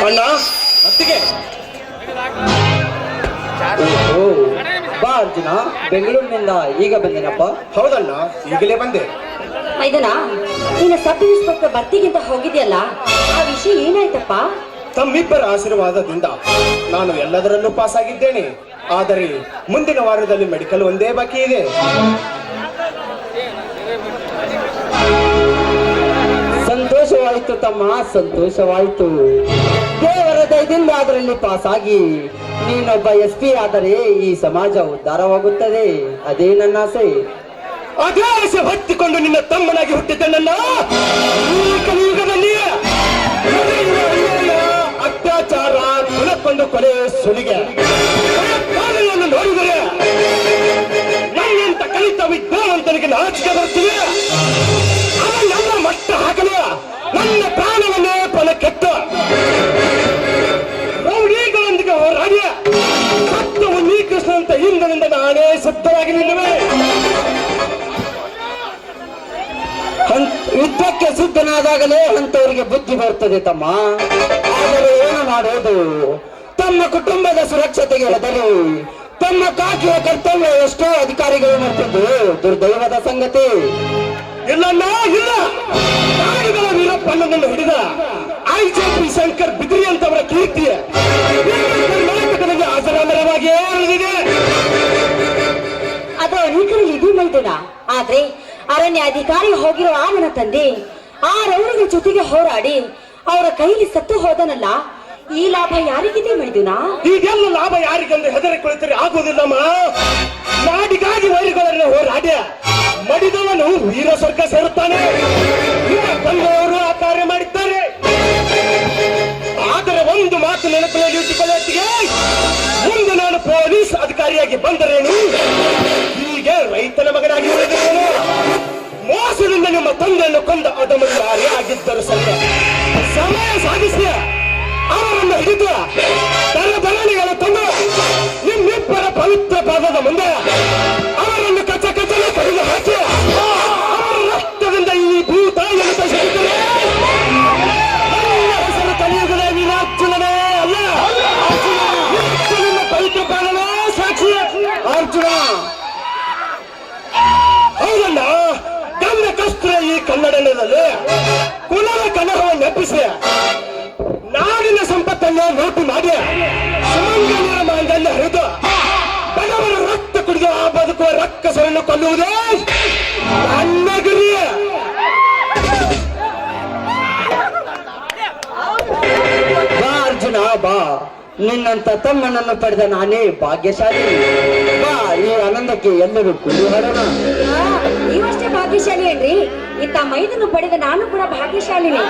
ಅಣ್ಣ ಅತ್ತಿಗೆ. ಬಾ ಅರ್ಜುನ, ಬೆಂಗಳೂರಿನಿಂದ ಈಗ ಬಂದೇನಪ್ಪ. ಹೌದಣ್ಣ, ಈಗಲೇ ಬಂದೆ. ಮೈದನ, ನೀನು ಸಬ್ ಇನ್ಸ್ಪೆಕ್ಟರ್ ಭರ್ತಿಗಿಂತ ಹೋಗಿದ್ಯಲ್ಲ, ಆ ವಿಷಯ ಏನಾಯ್ತಪ್ಪ? ತಮ್ಮಿಬ್ಬರ ಆಶೀರ್ವಾದದಿಂದ ನಾನು ಎಲ್ಲದರಲ್ಲೂ ಪಾಸ್ ಆಗಿದ್ದೇನೆ. ಆದರೆ ಮುಂದಿನ ವಾರದಲ್ಲಿ ಮೆಡಿಕಲ್ ಒಂದೇ ಬಾಕಿ ಇದೆ. ಸಂತೋಷವಾಯಿತು ತಮ್ಮ, ಸಂತೋಷವಾಯಿತು. ದೇವರ ದಯದಿಂದ ಅದರಲ್ಲಿ ಪಾಸ್ ಆಗಿ ನೀನೊಬ್ಬ SP ಆದರೆ ಈ ಸಮಾಜ ಉದ್ಧಾರವಾಗುತ್ತದೆ. ಅದೇ ನನ್ನ ಆಸೆ. ಅದೇ ಆಸೆ ಹೊತ್ತಿಕೊಂಡು ನಿನ್ನ ತಮ್ಮನಾಗಿ ಹುಟ್ಟಿದ್ದ ನನ್ನ ಈ ಕಲಿಯುಗದಲ್ಲಿ ಅತ್ಯಾಚಾರ, ಕುಲಕ್ಕೊಂದು ಕೊಲೆ, ಸುಲಿಗೆ ನೋಡಿದರೆ ನನ್ನಂತ ಕಲಿತ ವಿದ್ಯಾವಂತನಿಗೆ ನಾಚಿಕೆ ಬರ್ತೀವಿ. ಅವನ್ನೆಲ್ಲ ಮಟ್ಟ ಹಾಕಲು ನನ್ನ ಪ್ರಾಣವನ್ನೇ ಕೆಟ್ಟ ರೌಡಿಗಳೊಂದಿಗೆ ಹೋರಾಡಿ ಸತ್ಯವು ನೀ ಕೃಷ್ಣ ಅಂತ ಹಿಂದಿನಿಂದ ನಾನೇ ಸಿದ್ಧವಾಗಿ ನಿಲ್ಲುವೆ. ಯುದ್ಧಕ್ಕೆ ಸಿದ್ಧನಾದಾಗಲೇ ಅಂತವರಿಗೆ ಬುದ್ಧಿ ಬರ್ತದೆ ತಮ್ಮ. ಆದರೆ ಏನು ಮಾಡೋದು? ತಮ್ಮ ಕುಟುಂಬದ ಸುರಕ್ಷತೆಗೆ ಹೆದರಿ ತಮ್ಮ ಕಾಕಿಯ ಕರ್ತವ್ಯ ಎಷ್ಟೋ ಅಧಿಕಾರಿಗಳು ಮಾಡ್ತಿದ್ದು ದುರ್ದೈವದ ಸಂಗತಿ. ಇಲ್ಲ ಇಲ್ಲ, ನಾಯಿಗಳ ವೀರಪ್ಪನನ್ನು ಹಿಡಿದ IGP ಶಂಕರ್ ಬಿದ್ರಿ ಅಂತವರ ಕೀರ್ತಿಯ ಅಜರಾಮರವಾಗಿ ಉಳಿದಿದೆ. ಅದು ಅನೇಕರಲ್ಲಿ ಇದು ಮೈದನ. ಆದ್ರೆ ಅರಣ್ಯ ಅಧಿಕಾರಿ ಹೋಗಿರೋ ಆ ನನ್ನ ತಂದೆ ಆ ರೌಡಿಗಳ ಜೊತೆಗೆ ಹೋರಾಡಿ ಅವರ ಕೈಲಿ ಸತ್ತು ಹೋದನಲ್ಲ, ಈ ಲಾಭ ಯಾರಿಗಿದೆ ಮೈದುನ? ಈಗೆಲ್ಲ ಲಾಭ ಯಾರಿಗೆಂದು ಹೆದರಿ ಕುಳಿತರೆ ಆಗುವುದಿಲ್ಲಮ್ಮ. ನಾಡಿಗಾಗಿ ವೈರಿಗಳನ್ನು ಹೋರಾಡಿ ಮಡಿದವನು ವೀರ ಸ್ವರ್ಗ ಸೇರುತ್ತಾನೆ. ತಂದೆಯವರು ಆ ಕಾರ್ಯ ಮಾಡಿದ್ದಾರೆ. ಆದರೆ ಒಂದು ಮಾತು ನೆನಪಿನಲ್ಲಿ ಇಟ್ಟುಕೊಳ್ಳುತ್ತಿಗೆ, ಮುಂದೆ ನಾನು ಪೊಲೀಸ್ ಅಧಿಕಾರಿಯಾಗಿ ಬಂದರೇನು, ಹೀಗೆ ರೈತನ ಮಗನಾಗಿ ಉಳಿದಿರುವನು. ಮೋಸದಿಂದ ನಿಮ್ಮ ತಂದೆಯನ್ನು ಕೊಂದ ಅದಮುರಾರಿ ಆಗಿದ್ದರು ಸರಿ. ಸಮಯ ಸಾಗಿಸಿ ಅವರನ್ನು ಹಿಡಿದು ದಳದಳನಿಗಳ ತಂದು ನಿಮ್ಮಿಬ್ಬರ ಪವಿತ್ರ ಪಾದದ ಮುಂದೆ ಅವರನ್ನು ಕಚ್ಚ ಕಚ್ಚನೆ ಕಡಿದು ಹಾಕಿ ಅವರ ರಕ್ತದಿಂದ ಈ ಭೂತಾಯಿಯನ್ನು ತರಿಸಿದ್ದಾರೆ. ಹೆಸರು ಕಲಿಯುಗದ ವೀರಾರ್ಜುನನೇ ಅಲ್ಲ, ನಿಮ್ಮ ಪವಿತ್ರ ಪ್ರಾಣವೇ ಸಾಕ್ಷಿ. ಅರ್ಜುನ, ಹೌದಣ್ಣ, ಗಂಡ ಕಷ್ಟ ಈ ಕನ್ನಡದಲ್ಲಿ ಕುಲದ ಕಲಹವನ್ನು ಎಬ್ಬಿಸಿ ನಾಡಿನ ಸಂಪತ್ತನ್ನು ಲೂಟಿ ಮಾಡಿ ಸುಮಂಗಲಿಯ ಮಾಂಗಲ್ಯ ಹರಿದು ಬಡವರ ರಕ್ತ ಕುಡಿದು ಆ ಬದುಕುವ ರಕ್ಕಸವನ್ನು ಕೊಲ್ಲುವುದೇ ನನ್ನ ಗುರಿ. ಬಾ ಅರ್ಜುನ ಬಾ, ನಿನ್ನಂತ ತಮ್ಮನನ್ನು ಪಡೆದ ನಾನೇ ಭಾಗ್ಯಶಾಲಿ. ಬಾ, ಈ ಆನಂದಕ್ಕೆ ಎಲ್ಲರೂ ಕುಡಿ ಹೊರೋಣ. ನೀವಷ್ಟೇ ಭಾಗ್ಯಶಾಲಿ ಅನ್ರಿ, ಇತ್ತ ಮೈದನ್ನು ಪಡೆದ ನಾನು ಕೂಡ ಭಾಗ್ಯಶಾಲಿನಿ.